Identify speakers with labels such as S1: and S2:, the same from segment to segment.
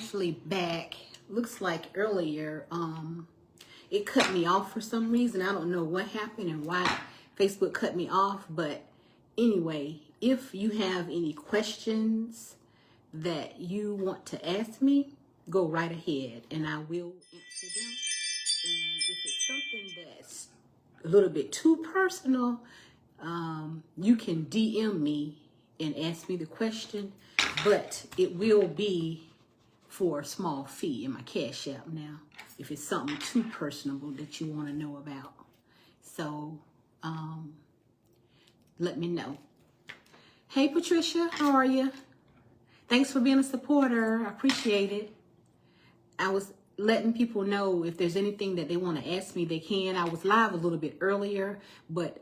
S1: actually back. Looks like earlier, it cut me off for some reason. I don't know what happened and why Facebook cut me off. But anyway, if you have any questions that you want to ask me, go right ahead and I will answer them. And if it's something that's a little bit too personal, you can DM me and ask me the question, but it will be for a small fee in my Cash App now, if it's something too personable that you want to know about. So, let me know. Hey, Patricia, how are you? Thanks for being a supporter. I appreciate it. I was letting people know if there's anything that they want to ask me, they can. I was live a little bit earlier, but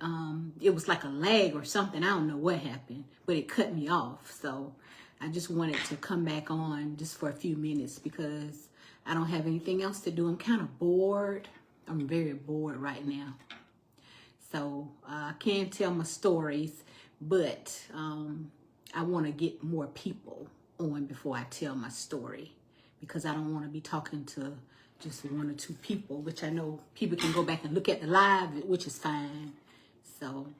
S1: it was like a lag or something. I don't know what happened, but it cut me off. So I just wanted to come back on just for a few minutes because I don't have anything else to do. I'm kind of bored. I'm very bored right now. So I can't tell my stories, but I want to get more people on before I tell my story, because I don't want to be talking to just one or two people, which I know people can go back and look at the live, which is fine. So,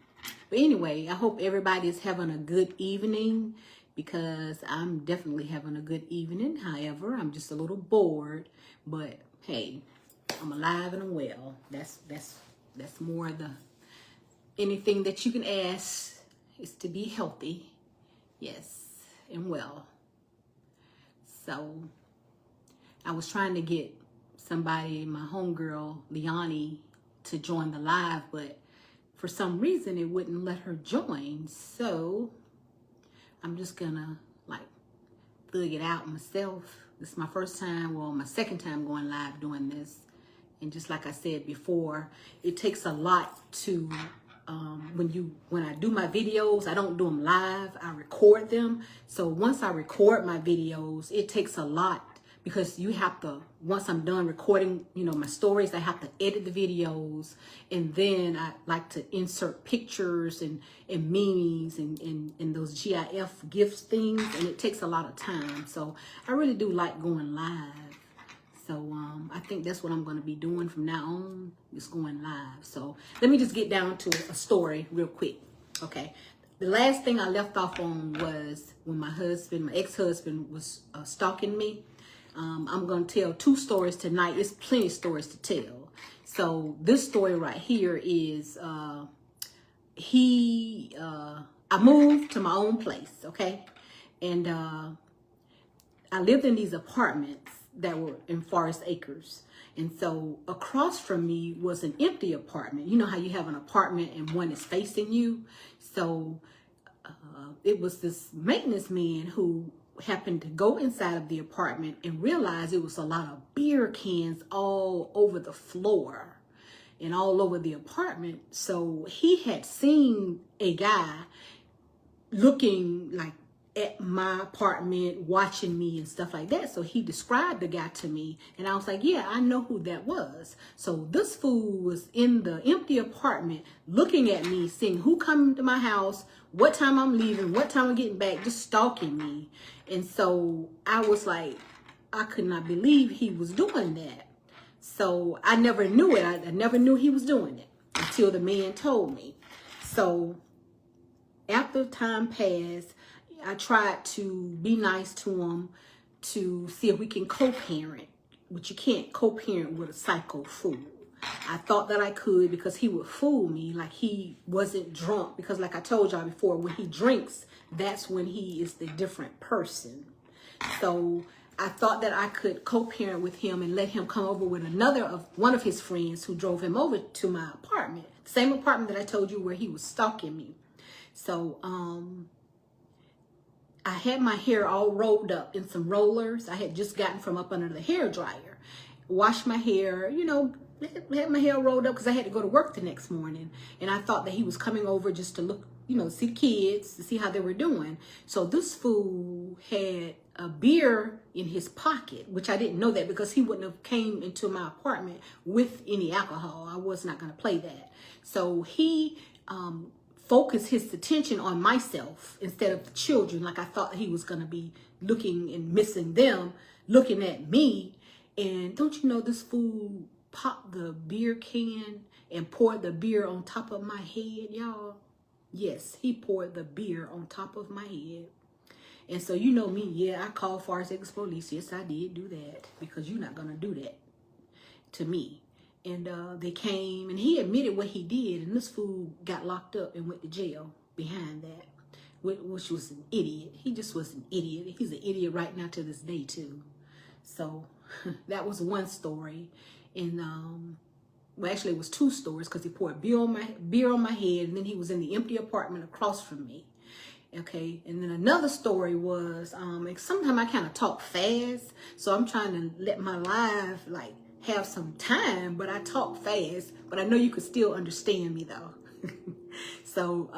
S1: but anyway, I hope everybody is having a good evening, because I'm definitely having a good evening. However, I'm just a little bored, but hey, I'm alive and I'm well. That's more the anything that you can ask is to be healthy, yes, and well. So I was trying to get somebody, my homegirl, Leonie, to join the live, but for some reason it wouldn't let her join. So I'm just gonna like figure it out myself. This is my first time, well, my second time going live doing this. And just like I said before, it takes a lot to, when I do my videos, I don't do them live, I record them. So once I record my videos, it takes a lot, because you have to, once I'm done recording, my stories, I have to edit the videos, and then I like to insert pictures and memes and those GIF gifts things, and it takes a lot of time. So I really do like going live. So I think that's what I'm going to be doing from now on, is going live. So let me just get down to a story real quick. Okay. The last thing I left off on was when my ex-husband was stalking me. I'm going to tell 2 stories tonight. It's plenty of stories to tell. So this story right here is, I moved to my own place. Okay. And I lived in these apartments that were in Forest Acres. And so across from me was an empty apartment. You know how you have an apartment and one is facing you? So it was this maintenance man who happened to go inside of the apartment and realize it was a lot of beer cans all over the floor and all over the apartment. So he had seen a guy looking like at my apartment, watching me and stuff like that. So he described the guy to me, and I was like, yeah, I know who that was. So this fool was in the empty apartment looking at me, seeing who come to my house, what time I'm leaving, what time I'm getting back, just stalking me. And so I was like, I could not believe he was doing that. So I never knew it. I never knew he was doing it until the man told me. So after time passed, I tried to be nice to him to see if we can co-parent, but you can't co-parent with a psycho fool. I thought that I could, because he would fool me like he wasn't drunk, because like I told y'all before, when he drinks, that's when he is the different person. So I thought that I could co-parent with him and let him come over with one of his friends who drove him over to my apartment, same apartment that I told you where he was stalking me. So I had my hair all rolled up in some rollers I had just gotten from up under the hair dryer. Washed my hair, had my hair rolled up because I had to go to work the next morning. And I thought that he was coming over just to look, see the kids, to see how they were doing. So this fool had a beer in his pocket, which I didn't know that, because he wouldn't have came into my apartment with any alcohol. I was not going to play that. So he focus his attention on myself instead of the children. Like I thought he was going to be looking and missing them. looking at me. And don't you know this fool popped the beer can and poured the beer on top of my head, y'all? Yes, he poured the beer on top of my head. And so you know me, yeah, I called Farsex police. Yes, I did do that because you're not going to do that to me. And they came and he admitted what he did. And this fool got locked up and went to jail behind that, which was an idiot. He just was an idiot. He's an idiot right now to this day, too. So that was one story. And well, actually it was two stories because he poured beer on my head, and then he was in the empty apartment across from me. Okay, and then another story was like sometimes I kind of talk fast, so I'm trying to let my live like have some time, but I talk fast, but I know you could still understand me though. So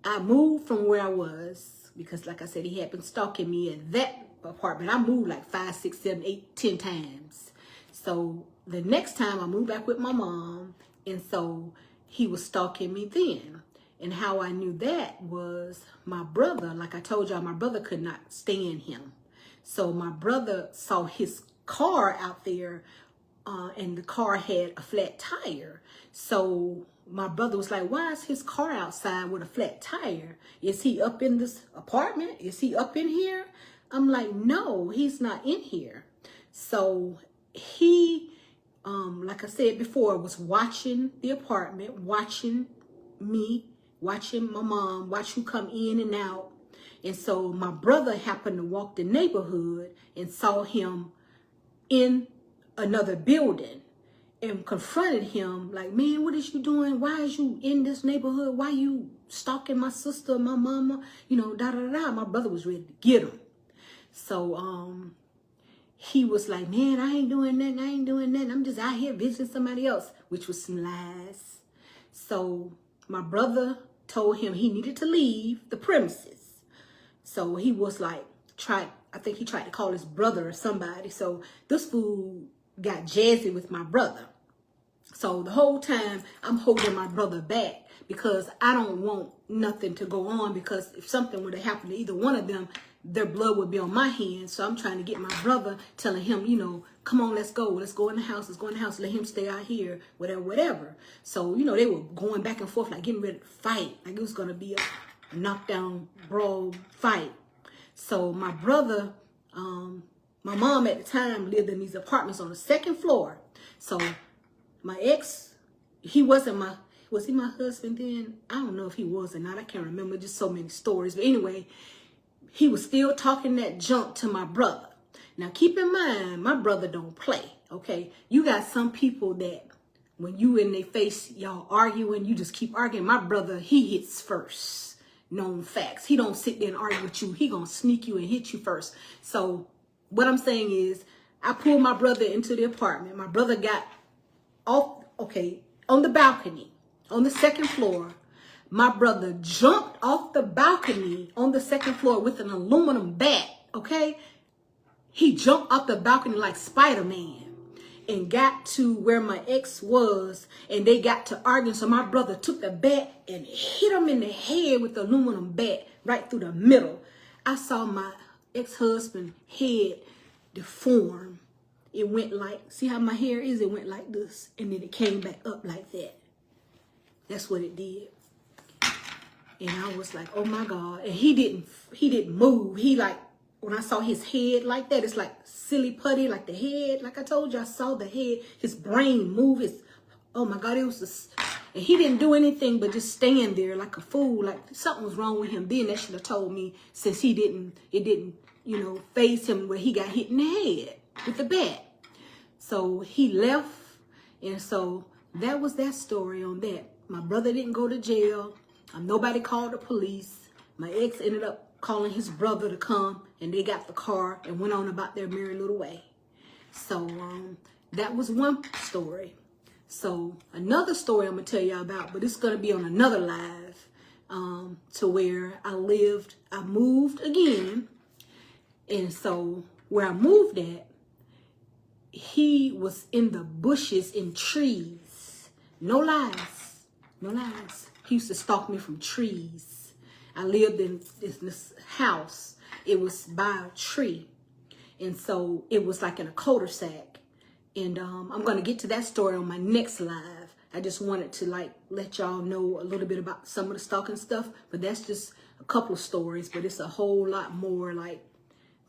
S1: I moved from where I was because, like I said, he had been stalking me at that apartment. I moved like 5, 6, 7, 8, 10 times. So the next time I moved back with my mom, and so he was stalking me then. And how I knew that was my brother. Like I told y'all, my brother could not stand him. So my brother saw his car out there, and the car had a flat tire. So my brother was like, why is his car outside with a flat tire? Is he up in this apartment? Is he up in here? I'm like, no, he's not in here. So he, like I said before, was watching the apartment, watching me, watching my mom, watch who come in and out. And so my brother happened to walk the neighborhood and saw him in another building and confronted him like, man, what is you doing? Why is you in this neighborhood? Why you stalking my sister, my mama? You know, da da da. My brother was ready to get him. So he was like, man, I ain't doing nothing. I ain't doing nothing. I'm just out here visiting somebody else, which was some lies. So my brother told him he needed to leave the premises. So he was like, I think he tried to call his brother or somebody. So this fool got jazzy with my brother. So the whole time I'm holding my brother back because I don't want nothing to go on, because if something would have happened to either one of them, their blood would be on my hands. So I'm trying to get my brother, telling him, you know, come on, let's go in the house, let him stay out here, whatever. So, you know, they were going back and forth, like getting ready to fight, like it was going to be a knockdown, brawl fight. So my brother, my mom at the time lived in these apartments on the second floor. So my ex, was he my husband then? I don't know if he was or not. I can't remember, just so many stories. But anyway, he was still talking that junk to my brother. Now, keep in mind, my brother don't play, okay? You got some people that when you in their face, y'all arguing, you just keep arguing. My brother, he hits first. Known facts. He don't sit there and argue with you. He gonna sneak you and hit you first. So what I'm saying is, I pulled my brother into the apartment. My brother got off, okay, on the balcony, on the second floor. My brother jumped off the balcony on the second floor with an aluminum bat, okay? He jumped off the balcony like Spider-Man and got to where my ex was, and they got to arguing. So my brother took the bat and hit him in the head with the aluminum bat right through the middle. I saw my ex-husband's head deform. It went like, see how my hair is? It went like this, and then it came back up like that. That's what it did. And I was like, oh my God. And he didn't move. He like, when I saw his head like that, it's like silly putty, like the head. Like I told you, I saw the head, his brain move. Oh my God, it was just, and he didn't do anything but just stand there like a fool. Like something was wrong with him. Then that should have told me, since it didn't, you know, faze him where he got hit in the head with the bat. So he left. And so that was that story on that. My brother didn't go to jail. Nobody called the police. My ex ended up calling his brother to come, and they got the car and went on about their merry little way. So that was one story. So another story I'm going to tell y'all about, but it's going to be on another live, to where I moved again. And so where I moved at, he was in the bushes and trees. No lies. No lies. He used to stalk me from trees. I lived in this house. It was by a tree. And so it was like in a cul-de-sac. And I'm going to get to that story on my next live. I just wanted to like let y'all know a little bit about some of the stalking stuff. But that's just a couple of stories. But it's a whole lot more, like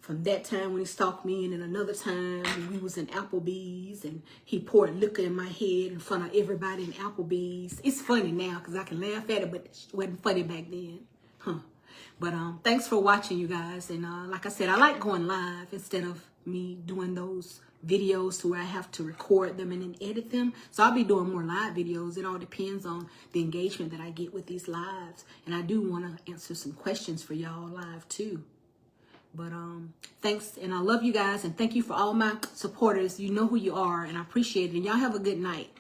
S1: from that time when he stalked me, and then another time when we was in Applebee's and he poured liquor in my head in front of everybody in Applebee's. It's funny now because I can laugh at it, but it wasn't funny back then. But thanks for watching, you guys. And like I said, I like going live instead of me doing those videos to where I have to record them and then edit them. So I'll be doing more live videos. It all depends on the engagement that I get with these lives. And I do want to answer some questions for y'all live too. But thanks, and I love you guys, and thank you for all my supporters. You know who you are, and I appreciate it. And y'all have a good night.